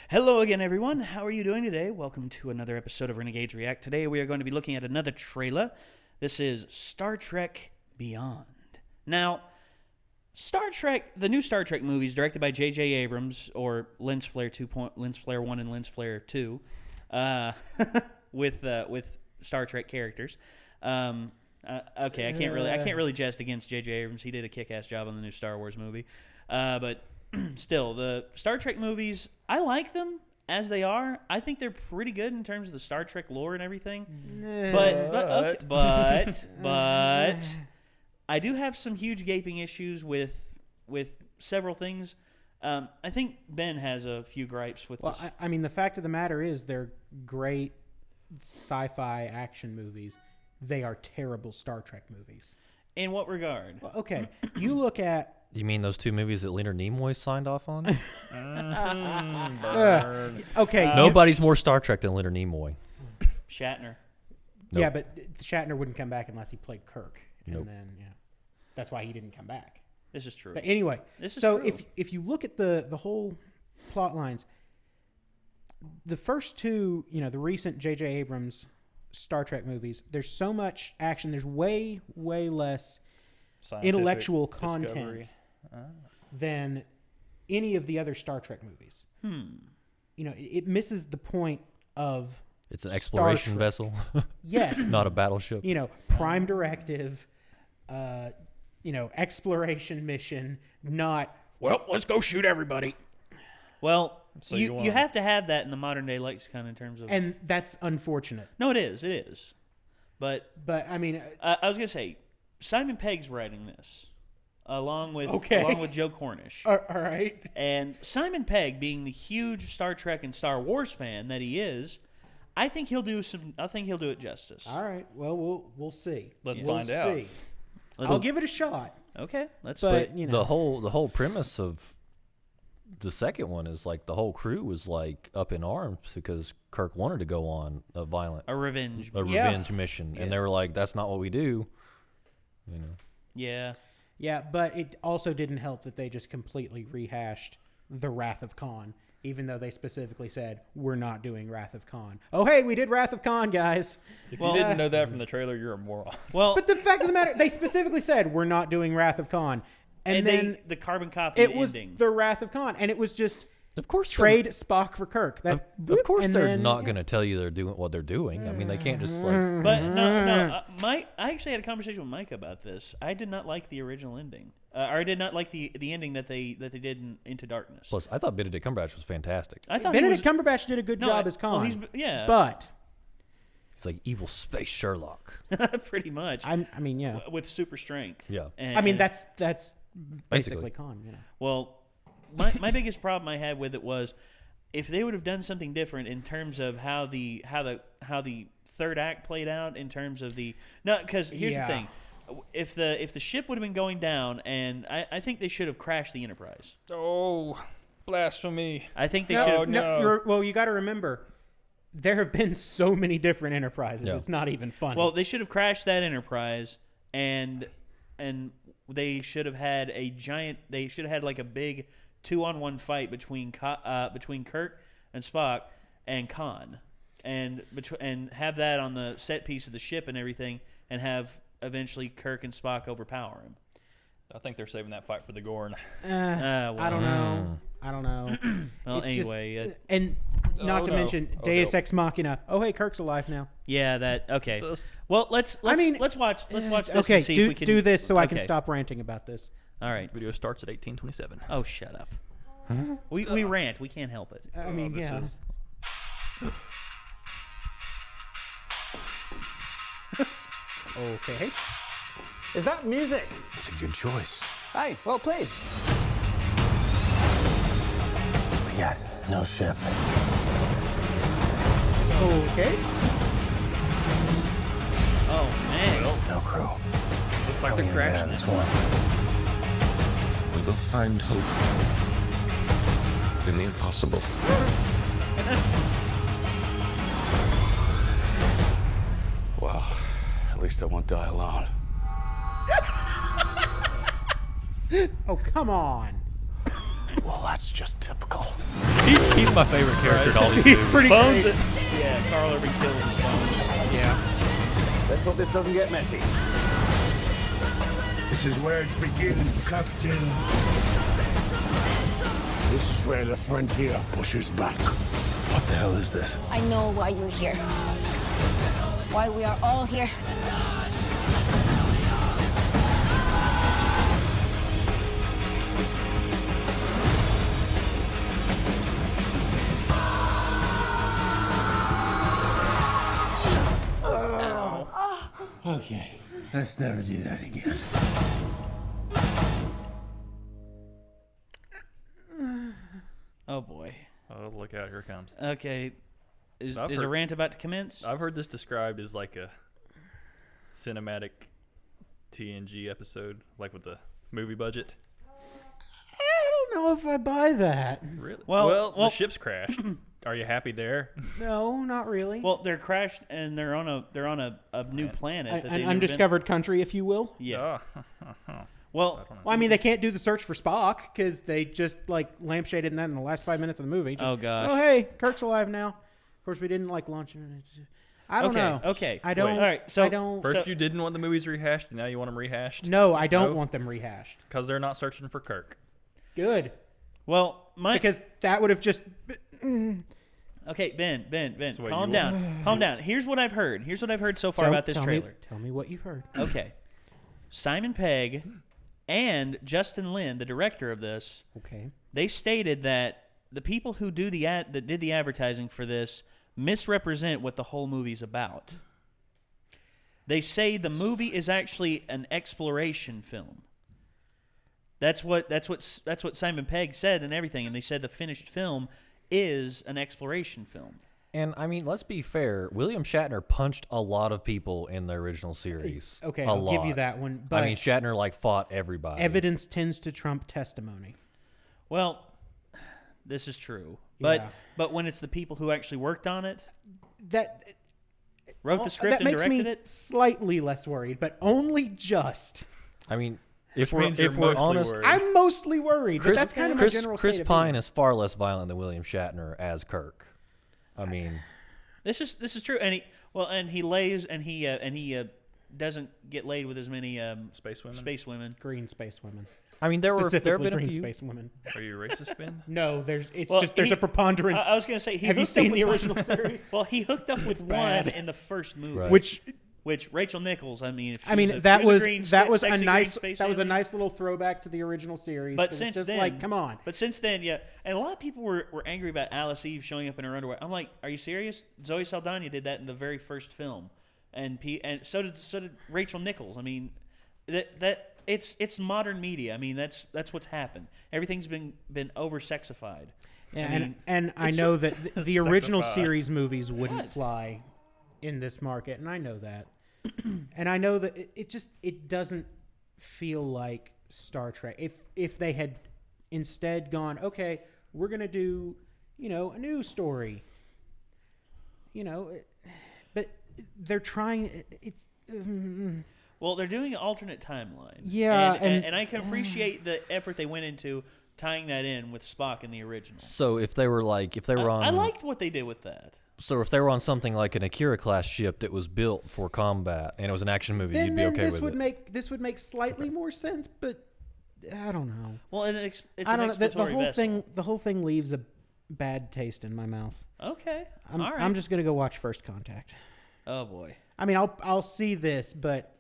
Hello again, everyone. How are you doing today? Welcome to another episode of Renegades React. Today we are going to be looking at another trailer. This is Star Trek Beyond. Now, the new Star Trek movies, directed by J.J. Abrams, or Lens Flare 1 and Lens Flare 2, with Star Trek characters. Okay, I can't really jest against J.J. Abrams. He did a kick-ass job on the new Star Wars movie, but. Still, the Star Trek movies, I like them as they are. I think they're pretty good in terms of the Star Trek lore and everything. But I do have some huge gaping issues with several things. I think Ben has a few gripes with this. I mean, the fact of the matter is they're great sci-fi action movies. They are terrible Star Trek movies. In what regard? Well, okay, you look at... You mean those two movies that Leonard Nimoy signed off on? Okay. Nobody's more Star Trek than Leonard Nimoy. Shatner. Nope. Yeah, but Shatner wouldn't come back unless he played Kirk. Nope. And then, that's why he didn't come back. This is true. But anyway, if you look at the whole plot lines, the first two, the recent J.J. Abrams Star Trek movies, there's so much action. There's way, way less intellectual content than any of the other Star Trek movies. It misses the point of it's an exploration vessel. Yes. Not a battleship. Prime directive, exploration mission, not, well, let's go shoot everybody. Well, so you have to have that in the modern day lexicon in terms of... And that's unfortunate. No, it is. But I mean... I was going to say, Simon Pegg's writing this, along with Joe Cornish. All right. And Simon Pegg, being the huge Star Trek and Star Wars fan that he is, I think he'll do it justice. All right. Well, we'll see. Let's find out. I'll give it a shot. Okay. But the whole premise of the second one is like the whole crew was like up in arms because Kirk wanted to go on a revenge mission, and they were like, "That's not what we do." Yeah. Yeah, but it also didn't help that they just completely rehashed the Wrath of Khan, even though they specifically said, we're not doing Wrath of Khan. Oh, hey, we did Wrath of Khan, guys. If you didn't know that from the trailer, you're a moron. Well, but the fact of the matter, they specifically said, we're not doing Wrath of Khan. And then the carbon copy it was ending. The Wrath of Khan, and it was just... Of course, trade Spock for Kirk. Of course, they're not going to tell you they're doing what they're doing. I mean, they can't just like. But no. I actually had a conversation with Mike about this. I did not like the original ending, or I did not like the ending that they did in Into Darkness. Plus, I thought Benedict Cumberbatch was fantastic. I thought Benedict Cumberbatch did a good job as Khan. But he's like evil space Sherlock. Pretty much. I mean, yeah, with super strength. Yeah. I mean, that's basically Khan. Well. My biggest problem I had with it was if they would have done something different in terms of how the third act played out in terms of because here's the thing, if the ship would have been going down, and I think they should have crashed the Enterprise. Oh, blasphemy! I think they should. Well, you got to remember, there have been so many different Enterprises. Yeah. It's not even funny. Well, they should have crashed that Enterprise, and they should have had like a big 2-on-1 fight between Kirk and Spock and Khan, and have that on the set piece of the ship and everything, and have eventually Kirk and Spock overpower him. I think they're saving that fight for the Gorn. I don't know. Well, it's anyway, and not to mention Deus Ex Machina. Oh, hey, Kirk's alive now. Yeah, that okay. Well, let's watch this. Okay, and see if we can do this so I can stop ranting about this. All right. Video starts at 18:27. Oh, shut up. We rant. We can't help it. I mean, yeah. Okay. Is that music? It's a good choice. Hey, well played. We got no ship. Okay. Oh, man. No crew. Looks like they're crashing on this one. We will find hope in the impossible. Well, at least I won't die alone. Oh, come on. Well, that's just typical. He's my favorite character in all these He's movies. pretty Bones. great. Yeah, Carl Urban kills his Bones. Yeah. Let's hope this doesn't get messy. This is where it begins, Captain. This is where the frontier pushes back. What the hell is this? I know why you're here. Why we are all here. Okay, let's never do that again. Oh boy. Oh, look out! Here it comes. Okay. Is I've a heard- rant about to commence? I've heard this described as like a cinematic TNG episode, like with the movie budget. I don't know if I buy that. Really? Well- the ship's crashed. Are you happy there? No, not really. Well, they're crashed and they're on a new planet. that they've An never undiscovered country, if you will. Been. Yeah. Oh. Well, Well, I mean, they can't do the search for Spock because they just like lampshaded that in the last 5 minutes of the movie. Just, Oh, gosh. Oh hey, Kirk's alive now. Of course, we didn't like launch him. I don't know. Okay. I don't. All right. So I don't. First, you didn't want the movies rehashed, and now you want them rehashed? No, I don't No? want them rehashed. Because they're not searching for Kirk. Good, well, because that would have just. okay, Ben, the way calm you down, calm down. Here's what I've heard. Here's what I've heard so far about this trailer. Tell me what you've heard. Okay, Simon Pegg and Justin Lin, the director of this, Okay. they stated that the people who do that did the advertising for this misrepresent what the whole movie's about. They say the movie is actually an exploration film. That's what Simon Pegg said and everything, and they said the finished film is an exploration film. And I mean, let's be fair. William Shatner punched a lot of people in the original series. Okay, a I'll lot. give you that one. But I mean, Shatner like fought everybody. evidence tends to trump testimony. Well, this is true, but Yeah. but when it's the people who actually worked on it, That wrote the script that and makes directed me it, slightly less worried, but only just. I mean, if Which means you're we're mostly honest, worried. I'm mostly worried, but that's kind of my general Chris state of Pine being. is far less violent than William Shatner as Kirk. I mean, this is true, and he lays and he doesn't get laid with as many Space women? space women. Green space women. I mean, there have Specifically been a green few. space women. Are you a racist, Ben? No, there's Well, there's a preponderance. I was gonna say, he Have you hooked up seen with the one- original series? Well, he hooked up with one bad. in the first movie, Right. which Rachel Nichols. I mean, if she I mean, was a, that she was was a green, that was a sexy green nice space that was a alien. nice little throwback to the original series. But It was since just then, like, come on. But since then, yeah, and a lot of people were angry about Alice Eve showing up in her underwear. I'm like, are you serious? Zoe Saldana did that in the very first film, and so did Rachel Nichols. I mean, that it's modern media. I mean, that's what's happened. Everything's been over sexified. Yeah, and I know that the original Sexified. series movies wouldn't fly in this market, and I know that. And I know that it doesn't feel like Star Trek. If they had instead gone, okay, we're gonna do, a new story. But they're trying. It's. Well, they're doing an alternate timeline. Yeah, and I can appreciate the effort they went into tying that in with Spock in the original. So if they were on, I liked what they did with that. So if they were on something like an Akira class ship that was built for combat and it was an action movie, Then, you'd be okay this with would it. this would make slightly more sense, but I don't know. Well, it's I an don't know. The exploratory whole vessel. the whole thing leaves a bad taste in my mouth. Okay, I'm, all right. I'm just gonna go watch First Contact. Oh boy, I mean, I'll see this, but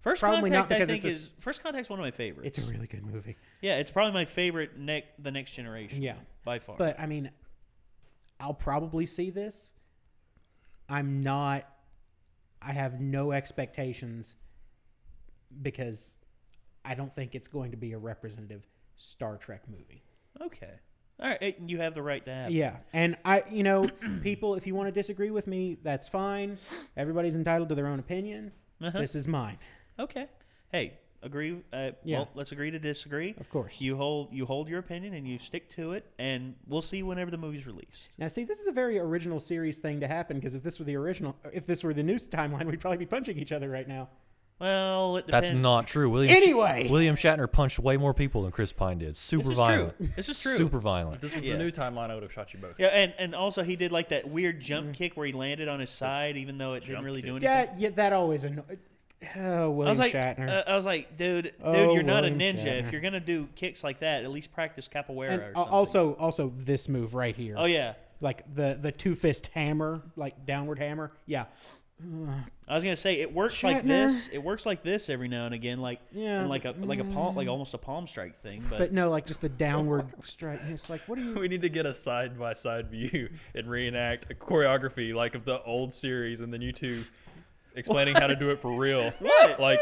First Probably not Contact. I because think it's a is First Contact's one of my favorites. it's a really good movie. Yeah, it's probably my favorite. The Next Generation. Yeah. by far. But I mean, I'll probably see this. I'm not. I have no expectations because I don't think it's going to be a representative Star Trek movie. okay, all right. You have the right to have. it. Yeah, and people, if you want to disagree with me, that's fine. Everybody's entitled to their own opinion. Uh-huh. This is mine, Okay. Hey, agree. Yeah. Well, let's agree to disagree. of course. You hold your opinion and you stick to it, and we'll see whenever the movie's released. Now, see, this is a very original series thing to happen because if this were the new timeline, we'd probably be punching each other right now. Well, it depends. That's not true. William Shatner punched way more people than Chris Pine did. Super violent. This is true. Super violent. If this was the new timeline, I would have shot you both. Yeah, and also he did like that weird jump kick where he landed on his side, even though it didn't really do anything. That always annoyed. Oh, William Shatner. I was like, dude, you're not a William ninja. Shatner. If you're gonna do kicks like that, at least practice capoeira And or something. also this move right here. Oh yeah, like the two fist hammer, like downward hammer. Yeah. I was gonna say it works like this. It works like this every now and again, like and like a palm, like almost a palm strike thing. But no, like just the downward strike. It's like, what are you? We need to get a side by side view and reenact a choreography like of the old series, and then you two explaining how to do it for real. What? Like.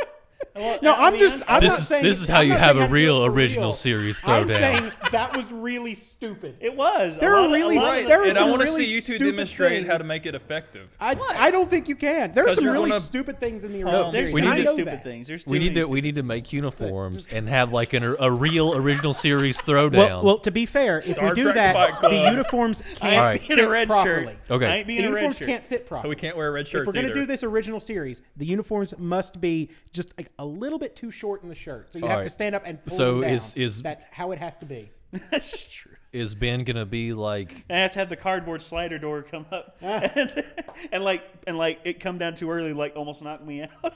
No, I'm not saying this is how you have a real original series throwdown. I'm saying that was really stupid. It was. There are really and I want to really see you two stupid demonstrate things. how to make it effective. I don't think you can. There are some you're really gonna- stupid things in the original There's series. too and I many know stupid that. things. There's too We many need to make uniforms and have like a real original series throwdown. Well, to be fair, if Star we do Trek that, Fight Club. the uniforms I can't ain't being fit a red properly. shirt. Okay. I ain't The being a red uniforms shirt. can't fit So properly. we can't wear red If shirts we're going to either. do this original series, the uniforms must be just like a little bit too short in the shirt. So you All have right. to stand up and pull So them down. is- That's how it has to be. That's just true. Is Ben gonna be like? I have to have the cardboard slider door come up and like it come down too early, like almost knock me out.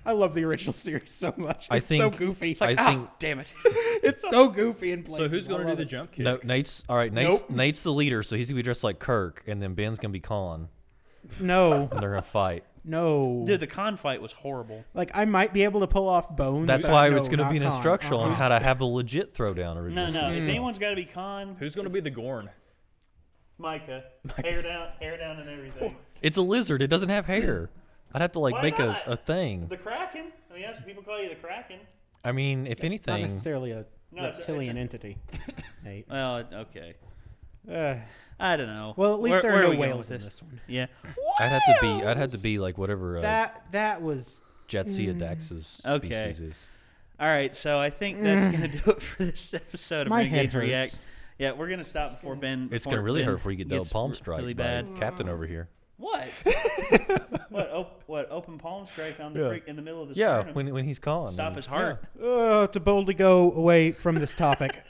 I love the original series so much. I It's think so goofy. I think Damn it. It's so goofy in places. So who's going I to do love the it. jump kick? no, Nate's all right. Nate's the leader, so he's gonna be dressed like Kirk, and then Ben's gonna be Khan, No, and they're gonna fight. no. Dude, the con fight was horrible. Like I might be able to pull off bones. That's but why no, it's gonna not be an Khan. instructional on how to have a legit throwdown. No, Original no. series. If anyone's got to be con, Who's going to be the Gorn? Micah, hair down, and everything. It's a lizard. It doesn't have hair. I'd have to like Why make not? a thing. The Kraken. I mean, that's what people call you, the Kraken. I mean, if Not anything, necessarily a No, it's reptilian entity. Nate. Well, okay. I don't know. Well, at least there Where are we no going whales with in this one. Yeah. I'd have to be like whatever That was Jetsia Okay. species is. All right, so I think that's gonna do it for this episode of My Renegades head hurts. React. Yeah, we're gonna stop before Ben. It's before gonna really Ben hurt before you get double gets palm strike really by bad. Captain over here. What? What? Open palm strike on the Yeah. freak in the middle of the Yeah, sternum. when he's calling. Stop his heart. to boldly go away from this topic.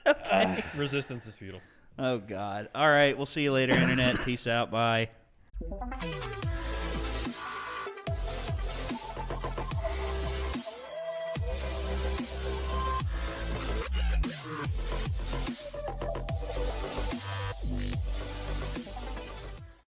Resistance is futile. Oh God. All right, we'll see you later, Internet. Peace out. Bye.